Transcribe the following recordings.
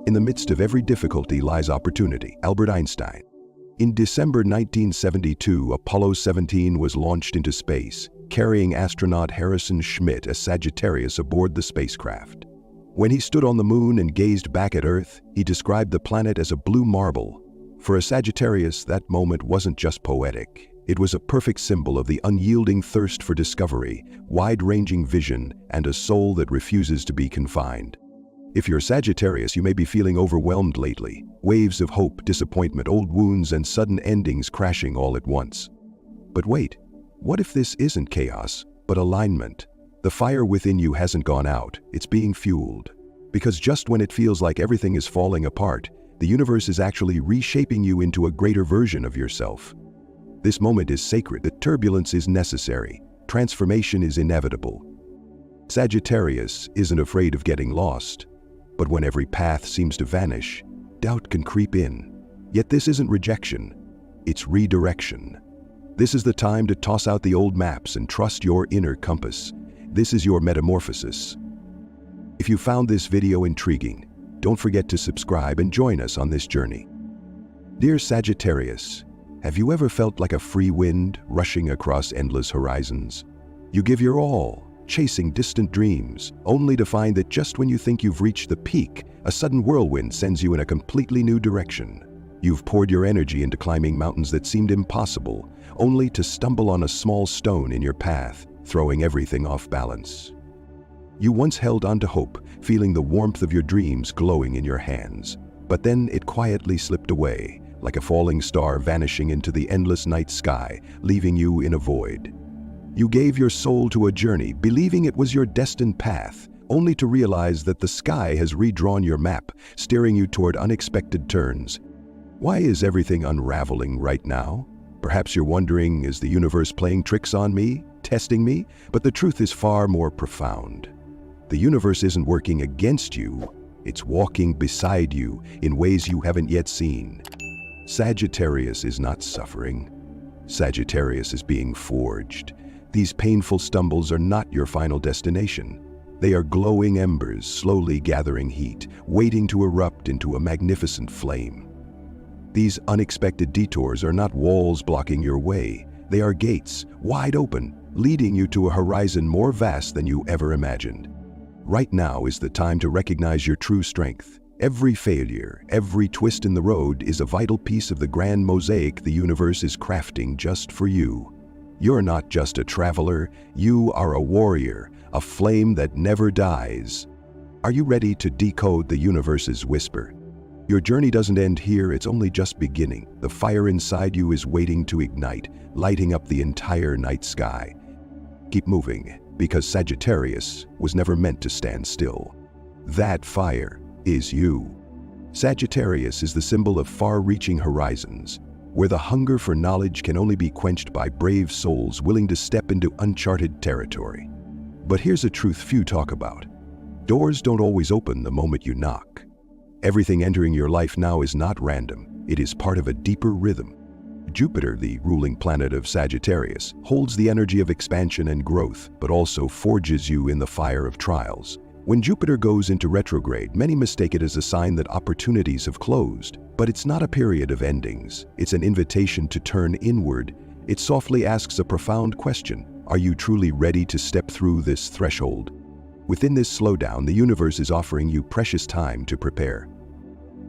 In the midst of every difficulty lies opportunity. Albert Einstein. In December 1972, Apollo 17 was launched into space, carrying astronaut Harrison Schmitt as Sagittarius aboard the spacecraft. When he stood on the moon and gazed back at Earth, he described the planet as a blue marble. For a Sagittarius, that moment wasn't just poetic. It was a perfect symbol of the unyielding thirst for discovery, wide-ranging vision, and a soul that refuses to be confined. If you're Sagittarius, you may be feeling overwhelmed lately. Waves of hope, disappointment, old wounds, and sudden endings crashing all at once. But wait, what if this isn't chaos, but alignment? The fire within you hasn't gone out, it's being fueled. Because just when it feels like everything is falling apart, the universe is actually reshaping you into a greater version of yourself. This moment is sacred. The turbulence is necessary. Transformation is inevitable. Sagittarius isn't afraid of getting lost. But when every path seems to vanish, doubt can creep in. Yet this isn't rejection, it's redirection. This is the time to toss out the old maps and trust your inner compass. This is your metamorphosis. If you found this video intriguing, don't forget to subscribe and join us on this journey. Dear Sagittarius, have you ever felt like a free wind rushing across endless horizons? You give your all, chasing distant dreams, only to find that just when you think you've reached the peak, a sudden whirlwind sends you in a completely new direction. You've poured your energy into climbing mountains that seemed impossible, only to stumble on a small stone in your path, throwing everything off balance. You once held on to hope, feeling the warmth of your dreams glowing in your hands. But then it quietly slipped away, like a falling star vanishing into the endless night sky, leaving you in a void. You gave your soul to a journey, believing it was your destined path, only to realize that the sky has redrawn your map, steering you toward unexpected turns. Why is everything unraveling right now? Perhaps you're wondering, is the universe playing tricks on me, testing me? But the truth is far more profound. The universe isn't working against you, it's walking beside you in ways you haven't yet seen. Sagittarius is not suffering. Sagittarius is being forged. These painful stumbles are not your final destination. They are glowing embers slowly gathering heat, waiting to erupt into a magnificent flame. These unexpected detours are not walls blocking your way. They are gates, wide open, leading you to a horizon more vast than you ever imagined. Right now is the time to recognize your true strength. Every failure, every twist in the road is a vital piece of the grand mosaic the universe is crafting just for you. You're not just a traveler, you are a warrior, a flame that never dies. Are you ready to decode the universe's whisper? Your journey doesn't end here, it's only just beginning. The fire inside you is waiting to ignite, lighting up the entire night sky. Keep moving, because Sagittarius was never meant to stand still. That fire is you. Sagittarius is the symbol of far-reaching horizons, where the hunger for knowledge can only be quenched by brave souls willing to step into uncharted territory. But here's a truth few talk about. Doors don't always open the moment you knock. Everything entering your life now is not random, it is part of a deeper rhythm. Jupiter, the ruling planet of Sagittarius, holds the energy of expansion and growth, but also forges you in the fire of trials. When Jupiter goes into retrograde, many mistake it as a sign that opportunities have closed. But it's not a period of endings. It's an invitation to turn inward. It softly asks a profound question. Are you truly ready to step through this threshold? Within this slowdown, the universe is offering you precious time to prepare.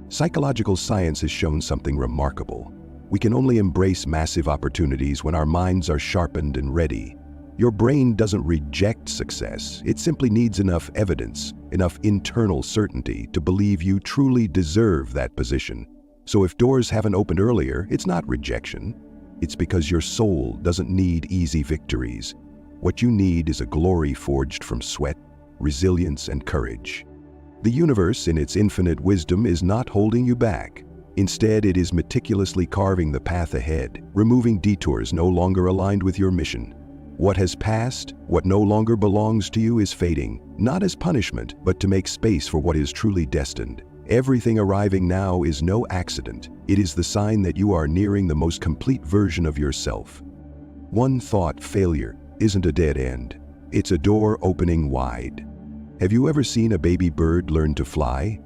Psychological science has shown something remarkable. We can only embrace massive opportunities when our minds are sharpened and ready. Your brain doesn't reject success, it simply needs enough evidence, enough internal certainty to believe you truly deserve that position. So if doors haven't opened earlier, it's not rejection. It's because your soul doesn't need easy victories. What you need is a glory forged from sweat, resilience, and courage. The universe, in its infinite wisdom, is not holding you back. Instead, it is meticulously carving the path ahead, removing detours no longer aligned with your mission. What has passed, what no longer belongs to you is fading, not as punishment, but to make space for what is truly destined. Everything arriving now is no accident. It is the sign that you are nearing the most complete version of yourself. One thought, failure, isn't a dead end. It's a door opening wide. Have you ever seen a baby bird learn to fly?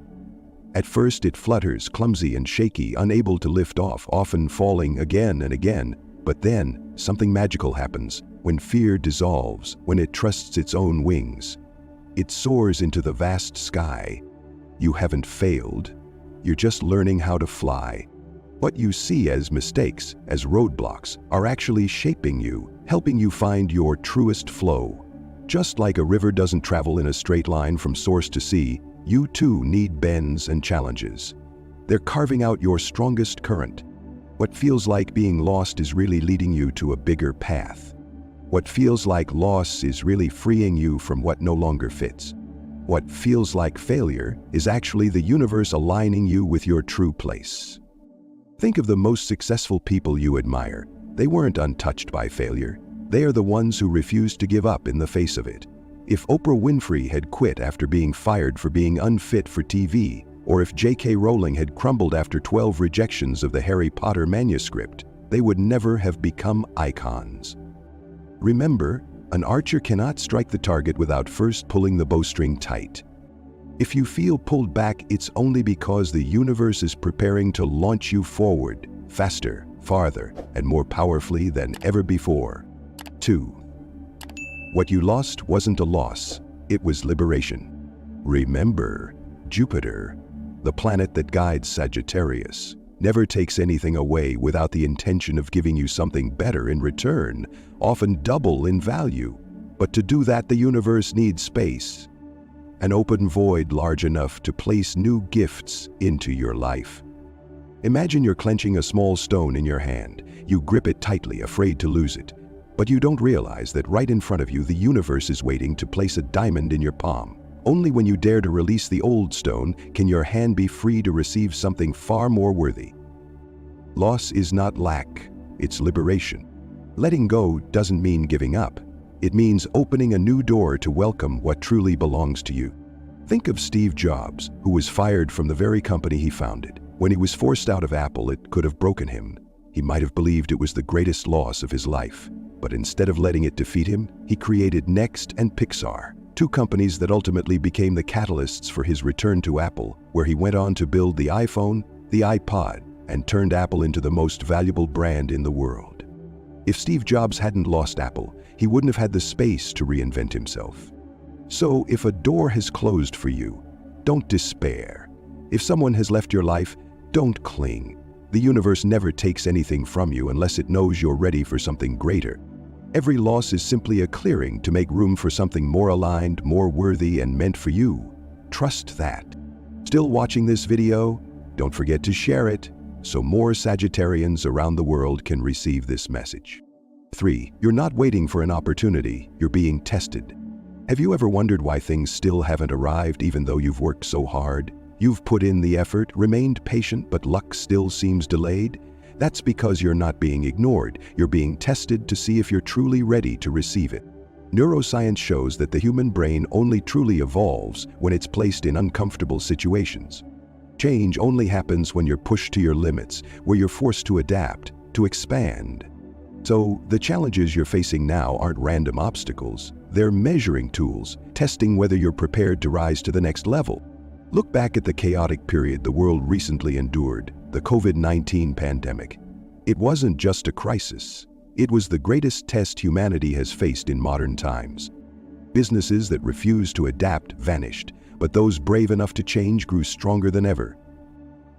At first it flutters, clumsy and shaky, unable to lift off, often falling again and again. But then, something magical happens. When fear dissolves, when it trusts its own wings, it soars into the vast sky. You haven't failed. You're just learning how to fly. What you see as mistakes, as roadblocks, are actually shaping you, helping you find your truest flow. Just like a river doesn't travel in a straight line from source to sea, you too need bends and challenges. They're carving out your strongest current. What feels like being lost is really leading you to a bigger path. What feels like loss is really freeing you from what no longer fits. What feels like failure is actually the universe aligning you with your true place. Think of the most successful people you admire. They weren't untouched by failure. They are the ones who refused to give up in the face of it. If Oprah Winfrey had quit after being fired for being unfit for TV, or if J.K. Rowling had crumbled after 12 rejections of the Harry Potter manuscript, they would never have become icons. Remember, an archer cannot strike the target without first pulling the bowstring tight. If you feel pulled back, it's only because the universe is preparing to launch you forward, faster, farther, and more powerfully than ever before. 2. What you lost wasn't a loss, it was liberation. Remember, Jupiter, the planet that guides Sagittarius, never takes anything away without the intention of giving you something better in return, often double in value. But to do that, the universe needs space, an open void large enough to place new gifts into your life. Imagine you're clenching a small stone in your hand. You grip it tightly, afraid to lose it. But you don't realize that right in front of you, the universe is waiting to place a diamond in your palm. Only when you dare to release the old stone can your hand be free to receive something far more worthy. Loss is not lack, it's liberation. Letting go doesn't mean giving up. It means opening a new door to welcome what truly belongs to you. Think of Steve Jobs, who was fired from the very company he founded. When he was forced out of Apple, it could have broken him. He might have believed it was the greatest loss of his life. But instead of letting it defeat him, he created Next and Pixar, two companies that ultimately became the catalysts for his return to Apple, where he went on to build the iPhone, the iPod, and turned Apple into the most valuable brand in the world. If Steve Jobs hadn't lost Apple, he wouldn't have had the space to reinvent himself. So if a door has closed for you, don't despair. If someone has left your life, don't cling. The universe never takes anything from you unless it knows you're ready for something greater. Every loss is simply a clearing to make room for something more aligned, more worthy, and meant for you. Trust that. Still watching this video? Don't forget to share it so more Sagittarians around the world can receive this message. 3. You're not waiting for an opportunity, you're being tested. Have you ever wondered why things still haven't arrived even though you've worked so hard? You've put in the effort, remained patient, but luck still seems delayed? That's because you're not being ignored. You're being tested to see if you're truly ready to receive it. Neuroscience shows that the human brain only truly evolves when it's placed in uncomfortable situations. Change only happens when you're pushed to your limits, where you're forced to adapt, to expand. So the challenges you're facing now aren't random obstacles. They're measuring tools, testing whether you're prepared to rise to the next level. Look back at the chaotic period the world recently endured, the COVID-19 pandemic. It wasn't just a crisis. It was the greatest test humanity has faced in modern times. Businesses that refused to adapt vanished, but those brave enough to change grew stronger than ever.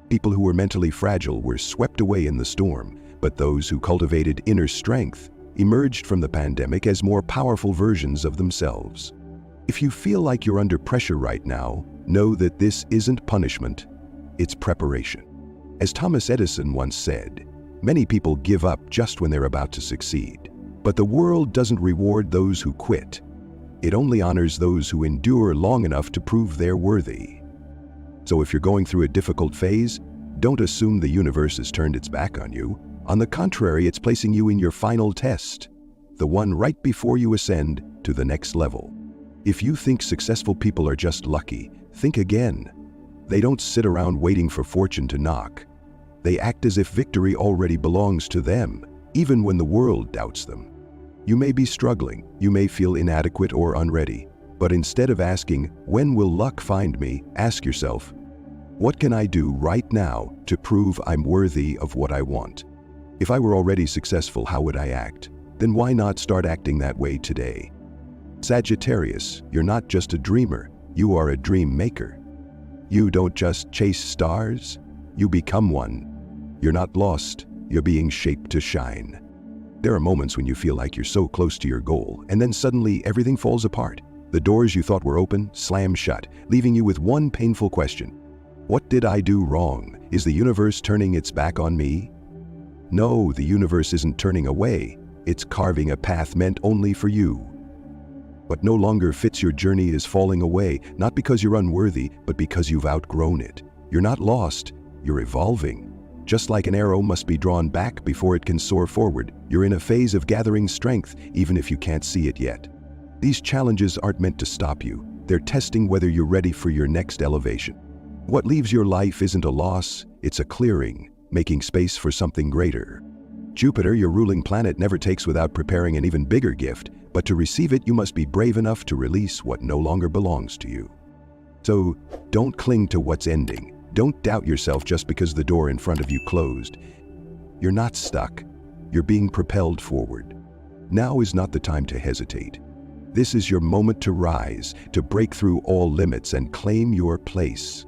People who were mentally fragile were swept away in the storm, but those who cultivated inner strength emerged from the pandemic as more powerful versions of themselves. If you feel like you're under pressure right now, know that this isn't punishment, it's preparation. As Thomas Edison once said, many people give up just when they're about to succeed. But the world doesn't reward those who quit. It only honors those who endure long enough to prove they're worthy. So if you're going through a difficult phase, don't assume the universe has turned its back on you. On the contrary, it's placing you in your final test, the one right before you ascend to the next level. If you think successful people are just lucky, think again. They don't sit around waiting for fortune to knock. They act as if victory already belongs to them, even when the world doubts them. You may be struggling, you may feel inadequate or unready, but instead of asking, "When will luck find me?" ask yourself, What can I do right now to prove I'm worthy of what I want? If I were already successful, how would I act? Then why not start acting that way today? Sagittarius, you're not just a dreamer, you are a dream maker. You don't just chase stars, you become one. You're not lost, you're being shaped to shine. There are moments when you feel like you're so close to your goal, and then suddenly everything falls apart. The doors you thought were open slam shut, leaving you with one painful question. What did I do wrong? Is the universe turning its back on me? No, the universe isn't turning away. It's carving a path meant only for you. What no longer fits your journey is falling away, not because you're unworthy, but because you've outgrown it. You're not lost, you're evolving. Just like an arrow must be drawn back before it can soar forward, you're in a phase of gathering strength, even if you can't see it yet. These challenges aren't meant to stop you. They're testing whether you're ready for your next elevation. What leaves your life isn't a loss, it's a clearing, making space for something greater. Jupiter, your ruling planet, never takes without preparing an even bigger gift, but to receive it, you must be brave enough to release what no longer belongs to you. So, don't cling to what's ending. Don't doubt yourself just because the door in front of you closed. You're not stuck. You're being propelled forward. Now is not the time to hesitate. This is your moment to rise, to break through all limits and claim your place.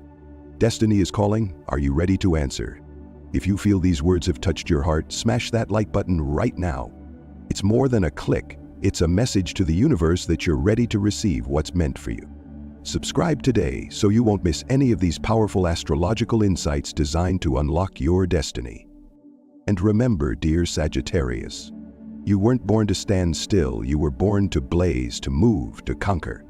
Destiny is calling. Are you ready to answer? If you feel these words have touched your heart, smash that like button right now. It's more than a click. It's a message to the universe that you're ready to receive what's meant for you. Subscribe today so you won't miss any of these powerful astrological insights designed to unlock your destiny. And remember, dear Sagittarius, you weren't born to stand still. You were born to blaze, to move, to conquer.